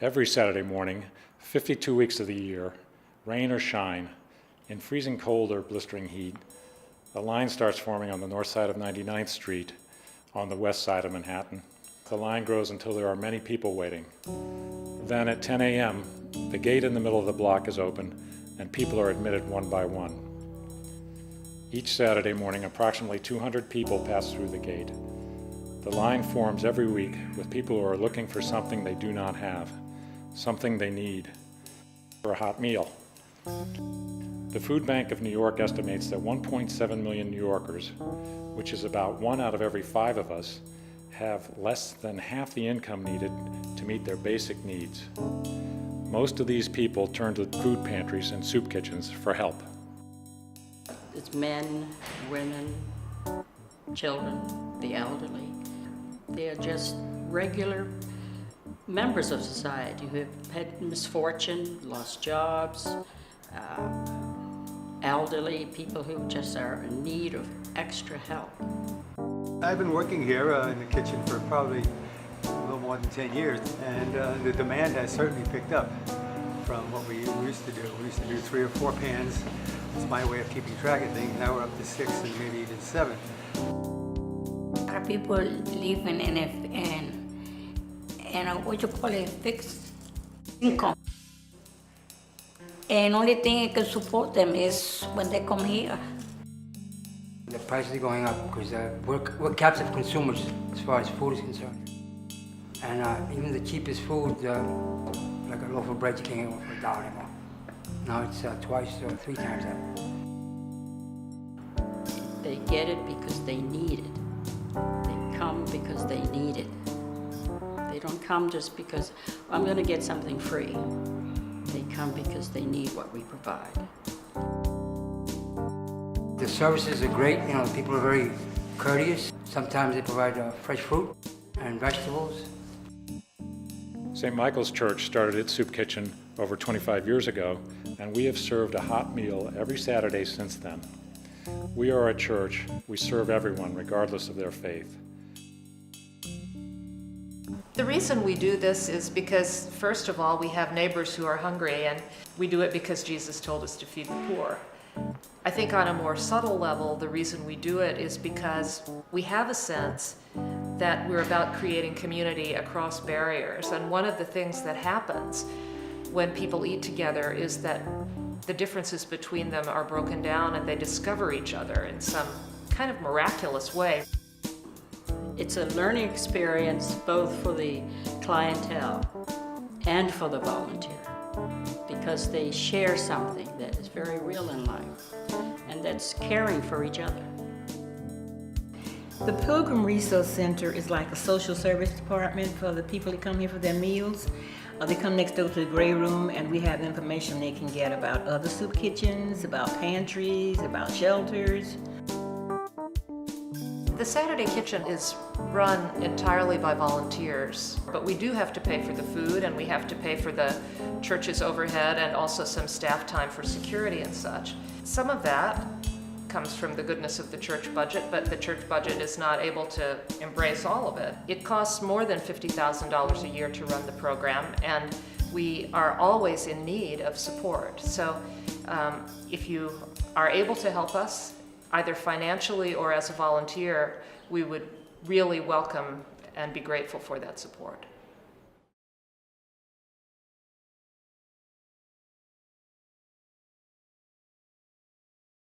Every Saturday morning, 52 weeks of the year, rain or shine, in freezing cold or blistering heat, a line starts forming on the north side of 99th Street on the west side of Manhattan. The line grows until there are many people waiting. Then at 10 a.m., the gate in the middle of the block is open and people are admitted one by one. Each Saturday morning, approximately 200 people pass through the gate. The line forms every week with people who are looking for something they do not have, something they need, for a hot meal. The Food Bank of New York estimates that 1.7 million New Yorkers, which is about 1 out of every 5 of us, have less than half the income needed to meet their basic needs. Most of these people turn to food pantries and soup kitchens for help. It's men, women, children, the elderly. They are just regular members of society who have had misfortune, lost jobs, elderly, people who just are in need of extra help. I've been working here in the kitchen for probably a little more than 10 years, and the demand has certainly picked up from what we used to do. We used to do 3 or 4 pans. It's my way of keeping track of things. Now we're up to 6 and maybe even 7. A lot of people living in what you call a fixed income. And only thing that can support them is when they come here. The prices are going up because we're captive consumers as far as food is concerned. And even the cheapest food, like a loaf of bread, you can't get one for $1 anymore. Now it's twice or 3 times that. They get it because they need it. They come because they need it. They don't come just because, I'm going to get something free. They come because they need what we provide. The services are great. You know, people are very courteous. Sometimes they provide fresh fruit and vegetables. St. Michael's Church started its soup kitchen over 25 years ago, and we have served a hot meal every Saturday since then. We are a church. We serve everyone, regardless of their faith. The reason we do this is because, first of all, we have neighbors who are hungry, and we do it because Jesus told us to feed the poor. I think on a more subtle level, the reason we do it is because we have a sense that we're about creating community across barriers. And one of the things that happens when people eat together is that the differences between them are broken down and they discover each other in some kind of miraculous way. It's a learning experience both for the clientele and for the volunteer, because they share something that is very real in life, and that's caring for each other. The Pilgrim Resource Center is like a social service department for the people that come here for their meals. They come next door to the Gray Room, and we have information they can get about other soup kitchens, about pantries, about shelters. The Saturday Kitchen is run entirely by volunteers, but we do have to pay for the food, and we have to pay for the church's overhead and also some staff time for security and such. Some of that comes from the goodness of the church budget, but the church budget is not able to embrace all of it. It costs more than $50,000 a year to run the program, and we are always in need of support. So if you are able to help us, either financially or as a volunteer, we would really welcome and be grateful for that support.